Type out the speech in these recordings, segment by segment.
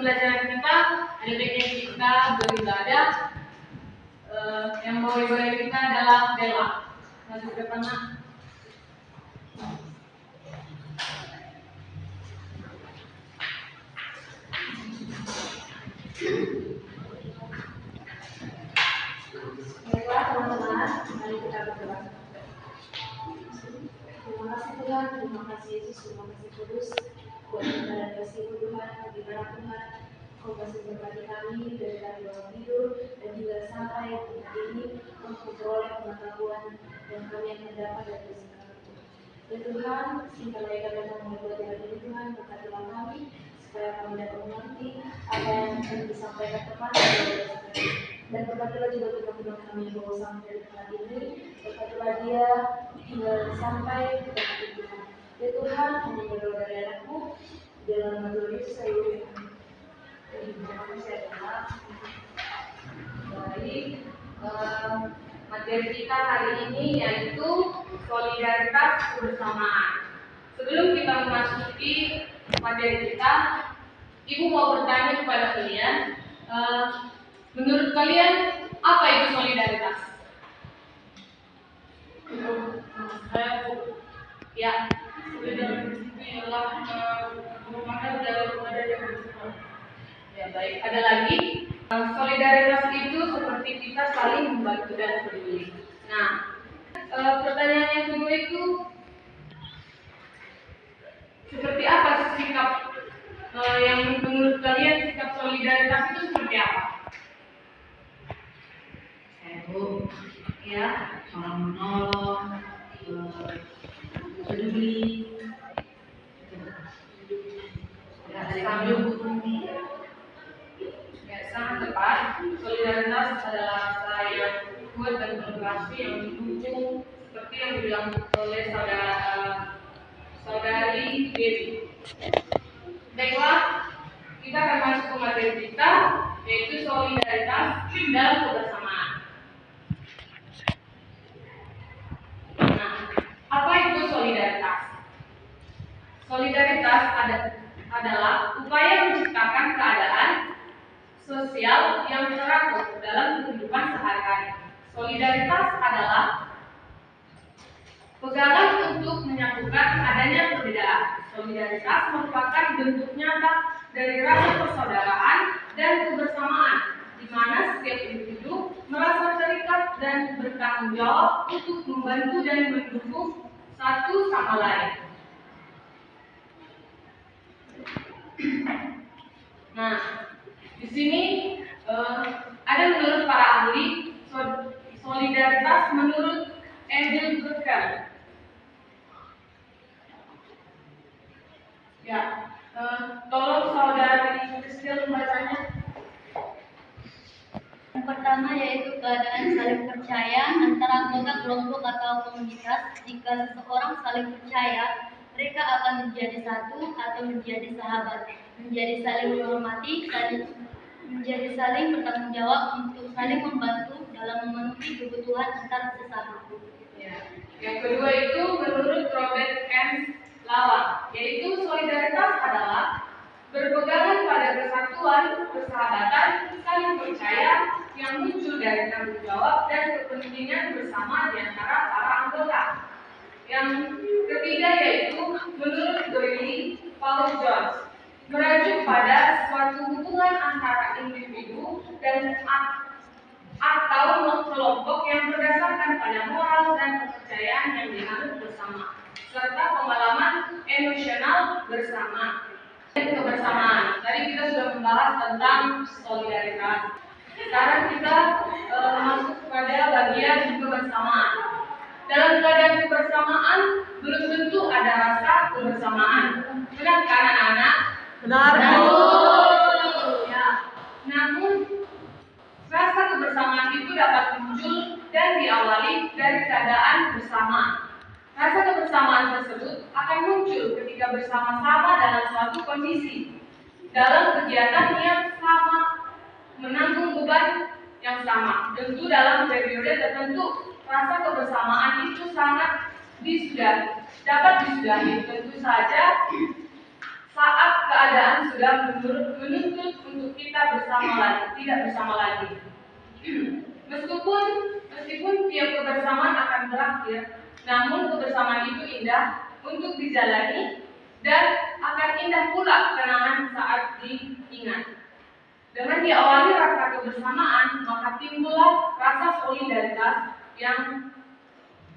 pembelajaran kita, ada baiknya kita beribadah. Yang mau ibadah kita adalah Bella. Maju ke depan, Nak. Baiklah teman-teman, mari kita berdoa. Terima kasih Tuhan, terima kasih Yesus, terima kasih Kudus, buat kita dan kasih-Mu Tuhan, bagaimana Tuhan Kau kasih berkati kami dari tadi bangun tidur dan juga sampai detik ini untuk memperoleh pengetahuan yang kami akan dapat dari segala itu. Ya Tuhan, sehingga mereka datang membuat dengan ini Tuhan, berkatilah kami supaya kami dapat mengerti apa yang akan disampaikan kepada kami. Dan berkatilah juga teman-teman kami yang bawa sampai dari tempat ini, berkatilah dia hingga sampai ke tempat itu Tuhan. Ya Tuhan, kami berdoa dari anakmu, dalam nama Tuhan Yesus saya berdoa. Baik, materi kita hari ini yaitu solidaritas kebersamaan. Sebelum kita memasuki materi kita, Ibu mau bertanya kepada kalian, menurut kalian apa itu solidaritas? Ya, solidaritas itu ialah merupakan daripada yang bersama. Ya baik, ada lagi. Solidaritas itu seperti kita saling membantu dan peduli. Nah, pertanyaan yang kedua itu seperti apa sikap yang menurut kalian sikap solidaritas itu seperti apa? Ya, Orang menolong, peduli, sangat tepat. Solidaritas adalah rasa yang kuat dan berkasih yang mendukung, seperti yang dibilang oleh saudari Dewi. Baiklah, kita akan masuk ke materi kita, yaitu solidaritas dalam kebersamaan. Nah, apa itu solidaritas? Solidaritas adalah upaya menciptakan keadaan sosial yang teratur dalam kehidupan sehari-hari. Solidaritas adalah pegangan untuk menyatukan adanya perbedaan. Solidaritas merupakan bentuk nyata dari rasa persaudaraan dan kebersamaan, di mana setiap individu merasa terikat dan bertanggung jawab untuk membantu dan mendukung satu sama lain. Nah, di sini ada menurut para ahli solidaritas menurut Emil Durkheim. Ya, tolong saudari Kristel membacanya. Yang pertama yaitu keadaan saling percaya antara anggota kelompok atau komunitas. Jika seseorang saling percaya, mereka akan menjadi satu atau menjadi sahabat, menjadi saling menghormati, menjadi saling bertanggung jawab untuk saling membantu dalam memenuhi kebutuhan antar sesama. Ya. Yang kedua itu menurut Robert M. Lawang, yaitu solidaritas adalah berpegangan pada kesatuan, persahabatan, saling percaya yang muncul dari tanggung jawab dan kepentingan bersama di antara para anggota. Yang ketiga yaitu menurut Doyle Paul Jones, merujuk pada suatu hubungan antara individu dan atau kelompok yang berdasarkan pada moral dan kepercayaan yang dianut bersama, serta pengalaman emosional bersama dan kebersamaan. Tadi kita sudah membahas tentang solidaritas. Sekarang kita masuk pada bagian kebersamaan. Dalam keadaan kebersamaan belum tentu ada rasa kebersamaan. Benar kan anak-anak? Benar. Ya. Namun rasa kebersamaan itu dapat muncul dan diawali dari keadaan bersama. Rasa kebersamaan tersebut akan muncul ketika bersama-sama dalam suatu kondisi, dalam kegiatan yang sama, menanggung beban yang sama. Tentu dalam periode tertentu, rasa kebersamaan itu sangat dapat disudahi. Tentu saja saat keadaan sudah menuntut untuk kita tidak bersama lagi. Meskipun tiap kebersamaan akan berakhir, namun kebersamaan itu indah untuk dijalani dan akan indah pula kenangan saat diingat. Dengan diawali rasa kebersamaan, maka timbullah rasa solidaritas yang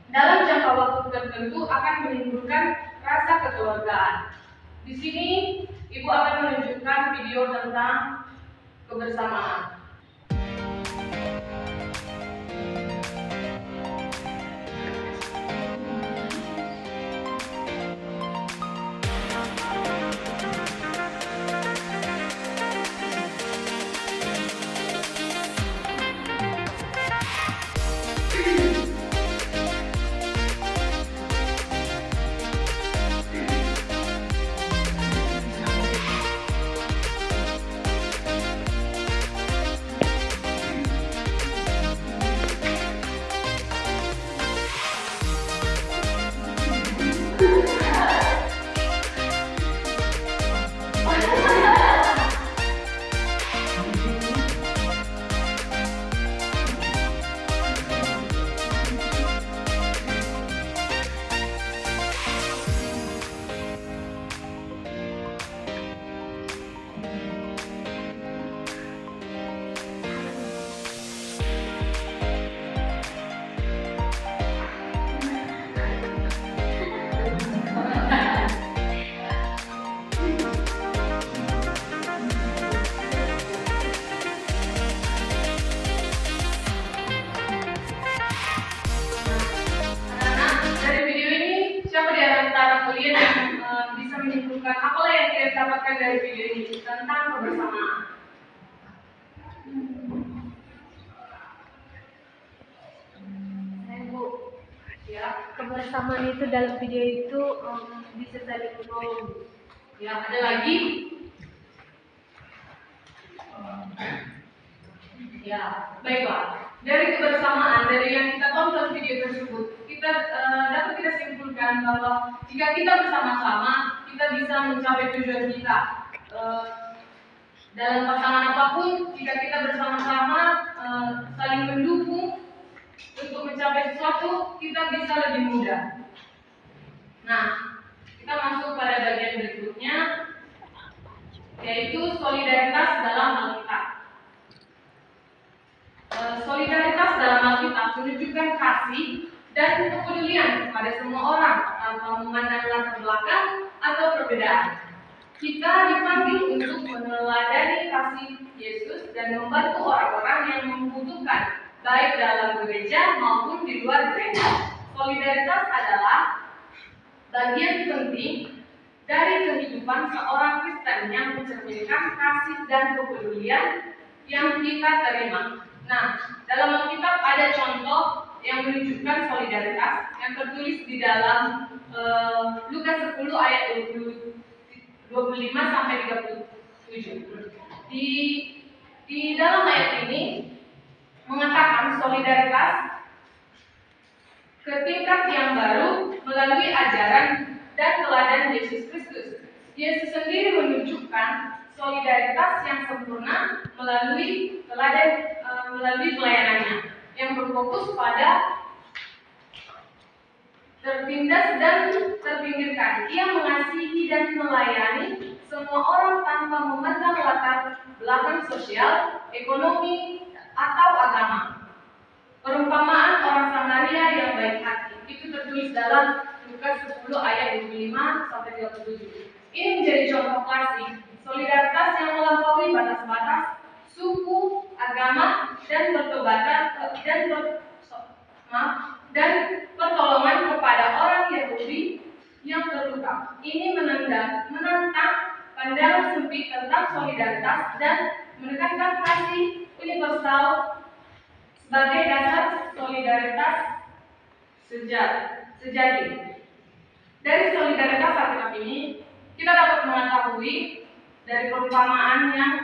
dalam jangka waktu tertentu akan menimbulkan rasa kekeluargaan. Di sini, Ibu akan menunjukkan video tentang kebersamaan. Apalah yang kita dapatkan dari video ini tentang kebersamaan? Bu, ya, kebersamaan itu dalam video itu bisa saling menolong. Ya, ada lagi? Ya, baiklah. Dari kebersamaan, dari yang kita tonton video tersebut, dapat kita simpulkan bahwa jika kita bersama-sama, kita bisa mencapai tujuan kita. Dalam pasangan apapun, jika kita bersama-sama saling mendukung untuk mencapai sesuatu, kita bisa lebih mudah. Nah, kita masuk pada bagian berikutnya, yaitu solidaritas dalam Alkitab. Solidaritas dalam Alkitab menunjukkan kasih dan kepedulian kepada semua orang tanpa memandang latar belakang atau perbedaan. Kita dipanggil untuk meneladani kasih Yesus dan membantu orang-orang yang membutuhkan, baik dalam gereja maupun di luar gereja. Solidaritas adalah bagian penting dari kehidupan seorang Kristen yang mencerminkan kasih dan kepedulian yang kita terima. Nah, dalam Alkitab ada contoh yang menunjukkan solidaritas yang tertulis di dalam Lukas 10 ayat 25 sampai 37. Di dalam ayat ini mengatakan solidaritas ke tingkat yang baru melalui ajaran dan teladan Yesus Kristus. Yesus sendiri menunjukkan solidaritas yang sempurna melalui pelayanannya yang berfokus pada tertindas dan terpinggirkan. Ia mengasihi dan melayani semua orang tanpa memandang latar belakang sosial, ekonomi, atau agama. Perumpamaan orang Samaria yang baik hati itu tertulis dalam Lukas 10 ayat 25 sampai 37. Ini menjadi contoh klasik solidaritas yang melampaui batas-batas suku, agama, dan dan pertolongan kepada orang Yahudi yang terluka. Ini menantang pandangan sempit tentang solidaritas dan menekankan kasih universal sebagai dasar solidaritas sejati. Dari solidaritas Alkitab ini, kita dapat mengetahui dari perumpamaan yang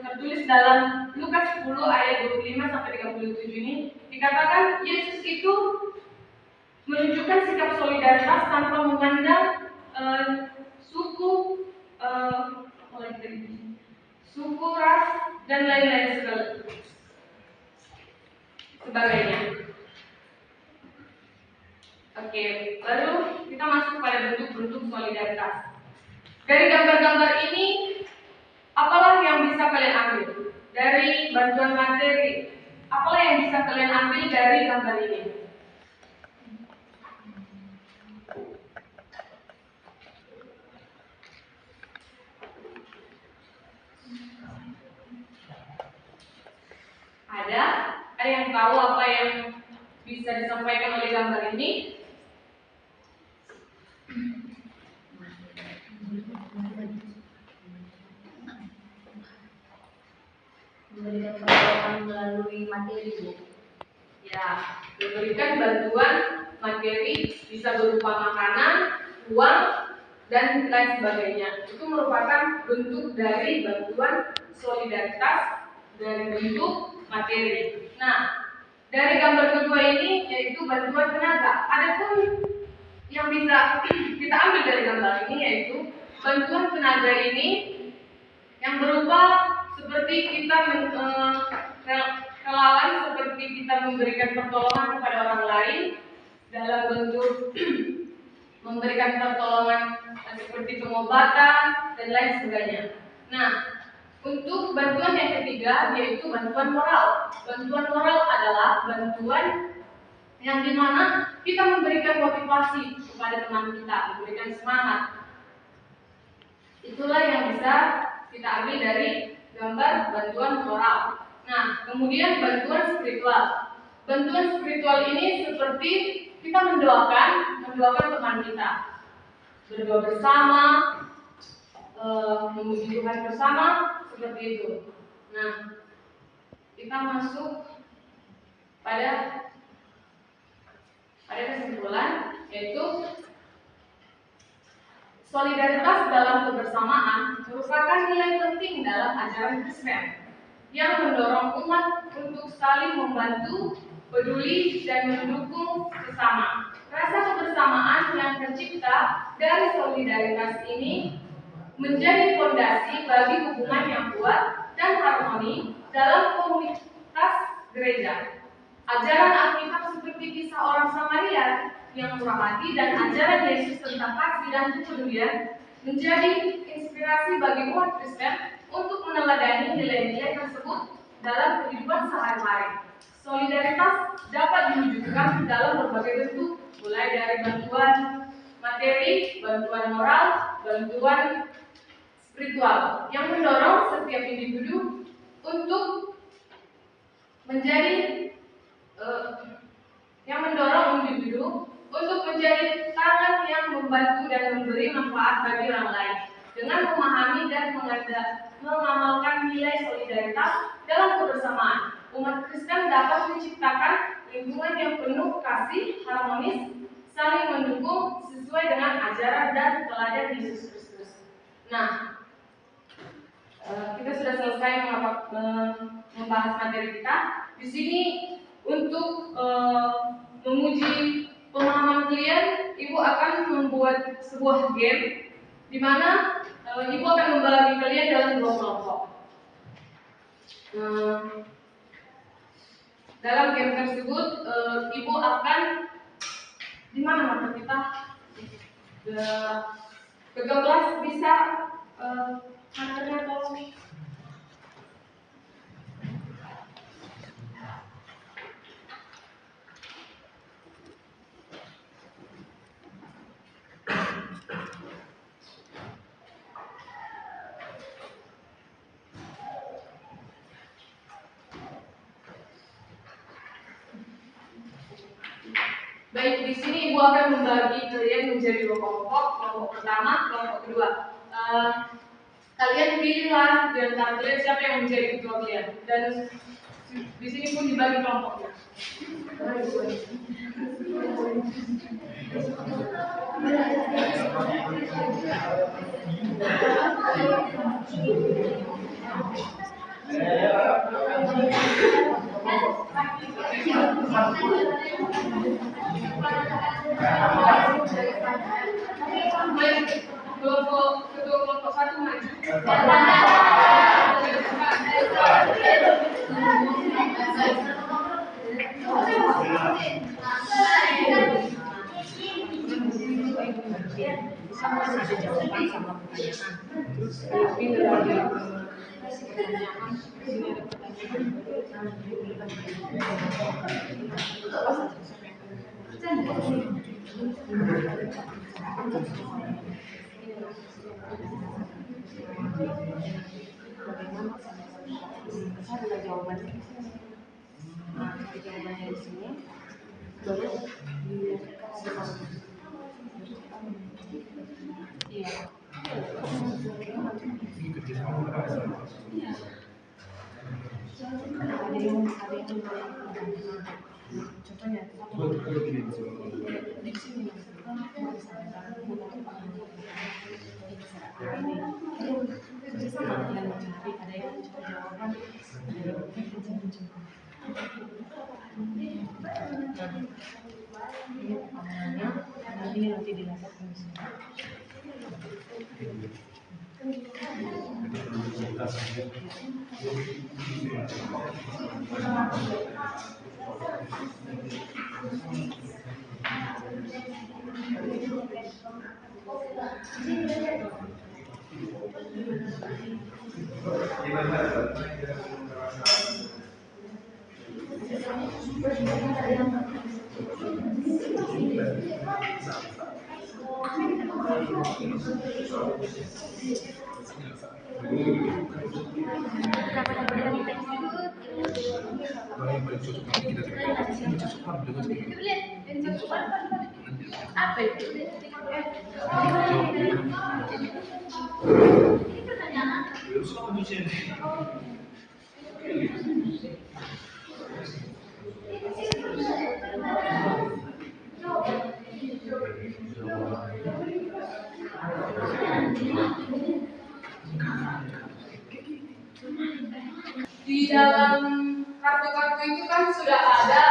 tertulis dalam Lukas 10 ayat 25 sampai 37 ini, dikatakan Yesus itu menunjukkan sikap solidaritas tanpa memandang suku, apa lagi tadi? Suku, ras, dan lain-lain sebagainya. Oke, lalu kita masuk pada bentuk-bentuk solidaritas. Dari gambar-gambar ini, apalah yang bisa kalian ambil dari bantuan materi? Apalah yang bisa kalian ambil dari gambar ini? Ada yang tahu apa yang bisa disampaikan oleh gambar ini? Memberikan pertolongan melalui materi, Bu. Ya, memberikan bantuan materi bisa berupa makanan, uang, dan lain sebagainya. Itu merupakan bentuk dari bantuan solidaritas dari bentuk materi. Nah, dari gambar kedua ini yaitu bantuan tenaga. Adapun yang bisa kita ambil dari gambar ini yaitu bantuan tenaga ini yang berupa seperti kita relawan, seperti kita memberikan pertolongan kepada orang lain dalam bentuk memberikan pertolongan seperti pengobatan dan lain sebagainya. Nah, untuk bantuan yang ketiga yaitu bantuan moral. Bantuan moral adalah bantuan yang dimana kita memberikan motivasi kepada teman kita, memberikan semangat. Itulah yang bisa kita ambil dari gambar bantuan moral. Nah, kemudian bantuan spiritual. Bantuan spiritual ini seperti kita mendoakan teman kita, berdoa bersama, memuji Tuhan bersama, seperti itu. Nah, kita masuk pada kesimpulan, yaitu solidaritas dalam kebersamaan merupakan nilai penting dalam ajaran Kristen yang mendorong umat untuk saling membantu, peduli, dan mendukung sesama. Rasa kebersamaan yang tercipta dari solidaritas ini menjadi fondasi bagi hubungan yang kuat dan harmoni dalam komunitas gereja. Ajaran Alkitab seperti kisah orang Samaria yang murah hati dan ajaran Yesus tentang kasih dan kepedulian menjadi inspirasi bagi umat Kristen untuk meneladani nilai-nilai tersebut dalam kehidupan sehari-hari. Solidaritas dapat diwujudkan dalam berbagai bentuk, mulai dari bantuan materi, bantuan moral, bantuan spiritual yang mendorong setiap individu untuk menjadi tangan yang membantu dan memberi manfaat bagi orang lain dengan memahami dan mengamalkan nilai solidaritas dalam kebersamaan. Umat Kristen dapat menciptakan lingkungan yang penuh kasih, harmonis, saling mendukung sesuai dengan ajaran dan teladan Yesus Kristus. Nah, kita sudah selesai membahas materi kita. Di sini untuk menguji pemahaman kalian, Ibu akan membuat sebuah game di mana Ibu akan membagi kalian dalam dua kelompok. Dalam game tersebut, Ibu akan di mana mata kita? Ke-12 bisa markernya tolong. Baik, di sini Ibu akan membagi kalian menjadi dua kelompok. Kelompok pertama, kelompok kedua. Kalian pilihlah di antara kalian siapa yang menjadi ketua kalian. Dan di sini pun dibagi kelompoknya. Kelompok Sama ada jawaban sama pertanyaan. Terus lebih dari si pertanyaan, sini ada ada jawabannya. Nah, jawabannya di sini baru dilihat. Iya. Ada yang contohnya di sini sama dengan mencari, ada yang mencari jawaban, ada yang mencoba. Ini pertanyaannya, nanti dilihat di sini. Apa itu? Di dalam kartu-kartu itu kan sudah ada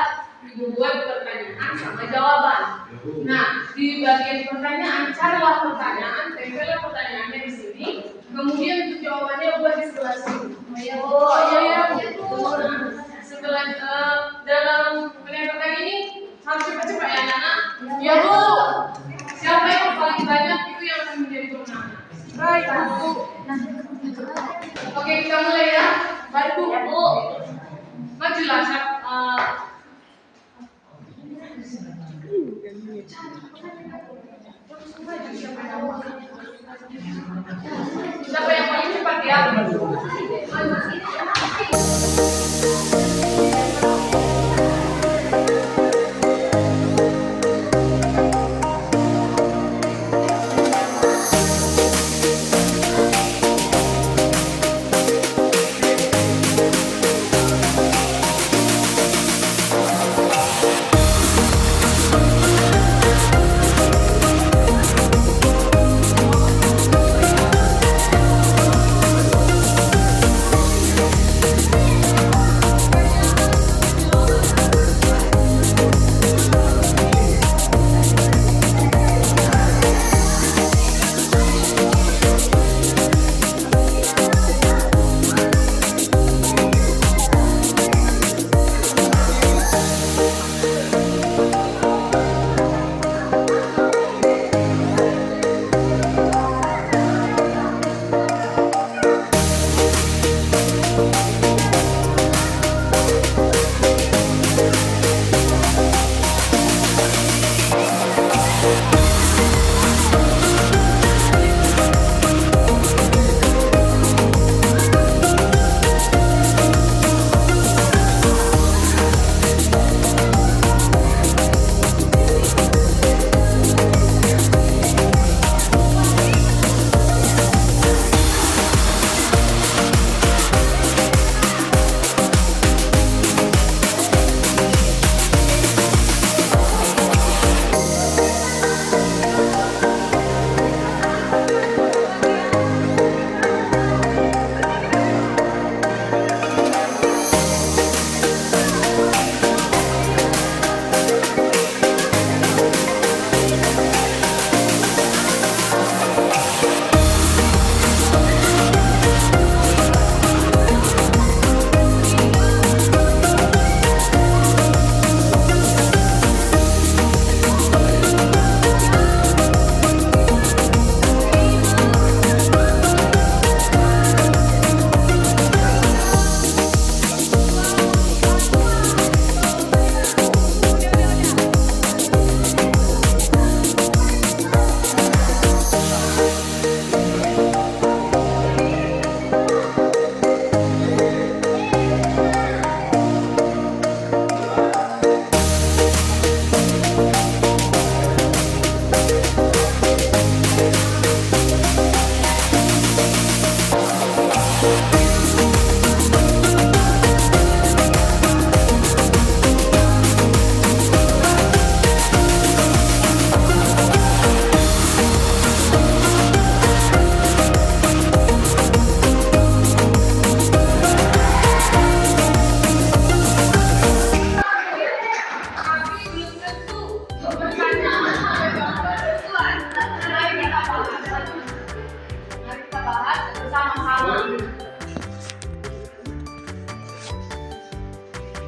dibuat pertanyaan sama jawaban. Nah, di bagian pertanyaan, carilah pertanyaan, tempellah pertanyaannya di sini, kemudian untuk jawabannya buat di sebelah sini. Oh iya. Nah, setelah dalam penempatan ini harus cepat-cepat ya anak-anak. Ya Bu. Siapa yang paling banyak itu yang akan menjadi pemenang. Baik Bu. Oke, kita mulai ya. Baik Bu. Majulah siapa yang paling cepat ya?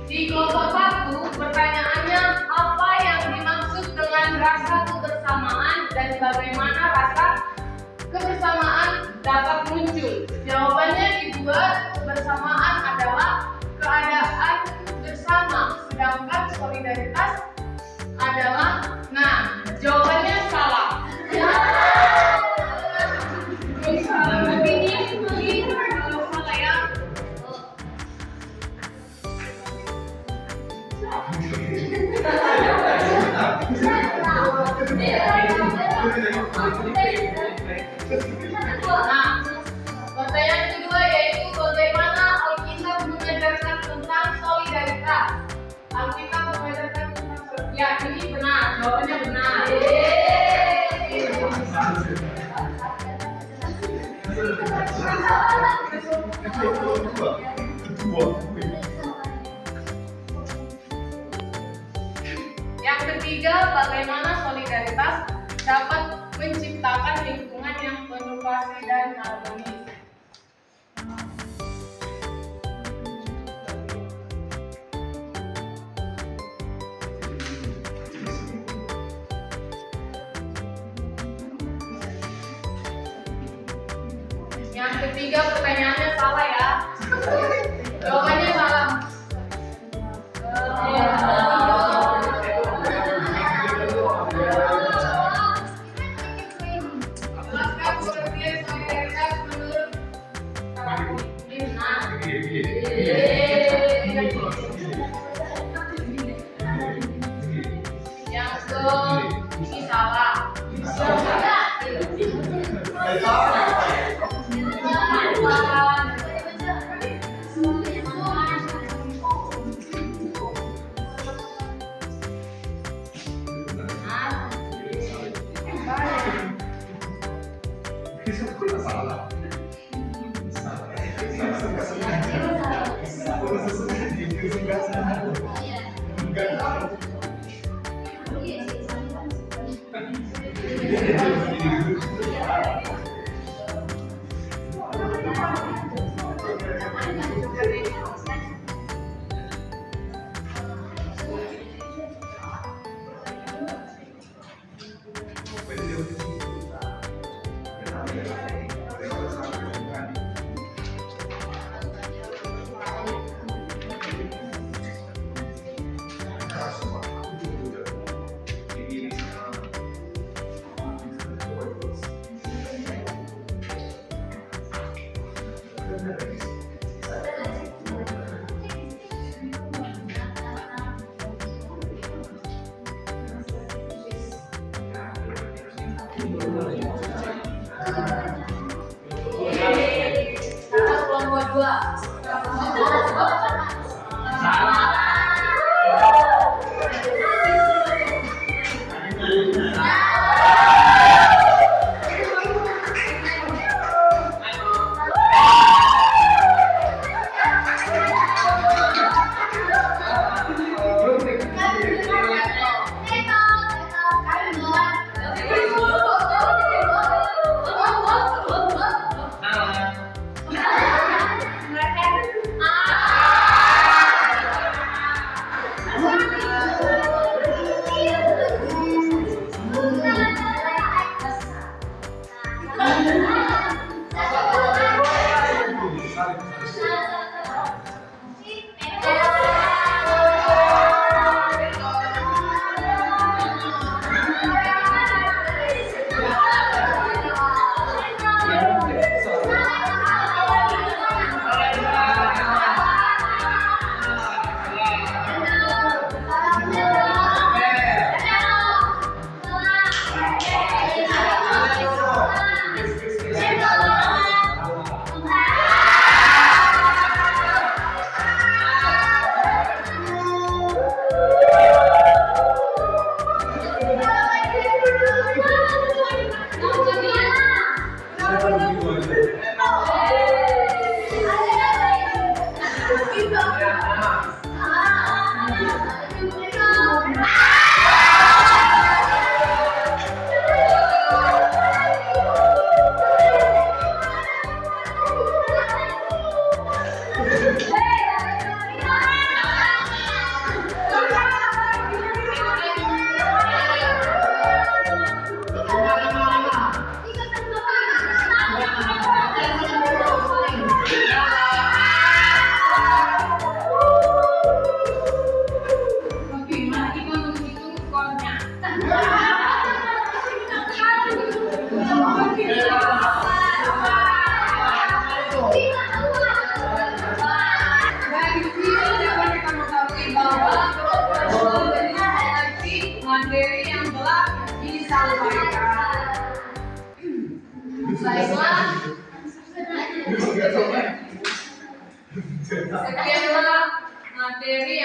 Di kelompok 1, pertanyaannya apa yang dimaksud dengan rasa kebersamaan dan bagaimana rasa kebersamaan dapat muncul? Jawabannya dibuat kebersamaan adalah keadaan bersama, sedangkan solidaritas adalah, nah, jawabannya salah. Salah ya. Nah, pertanyaan kedua yaitu bagaimana Alkitab mengajarkan tentang solidaritas. Alkitab mengajarkan tentang solidaritas. Ya, ini benar. Jawabannya benar. Yang ketiga, bagaimana solidaritas dapat menciptakan lingkungan yang penuh kasih dan harmonis. Yang ketiga, pertanyaannya salah ya. Jawabannya salah. Ini salah.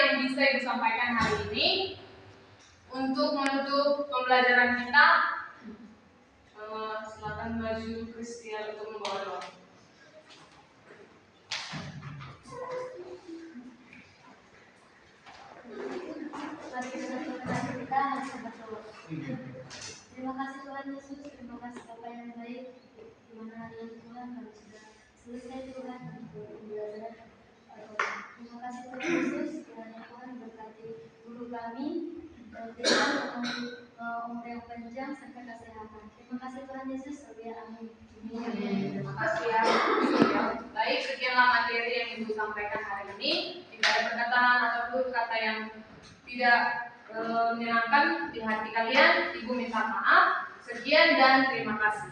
yang bisa Ibu sampaikan hari ini. Untuk menutup pembelajaran kita, silakan maju Christian untuk membawa doa. Mari kita satukan hati kita harus berdoa. Terima kasih Tuhan Yesus, terima kasih Bapa yang baik, di mana hari ini Tuhan kami sudah selesai Tuhan untuk pembelajaran Al-Quran. Terima kasih Tuhan Yesus, kiranya Tuhan berkati guru kami dan Tuhan umur yang panjang serta kesehatan. Terima kasih Tuhan Yesus, amin. Terima kasih ya. Baik, sekianlah materi yang Ibu sampaikan hari ini. Jika ada perkataan ataupun kata yang tidak menyenangkan di hati kalian, Ibu minta maaf. Sekian dan terima kasih.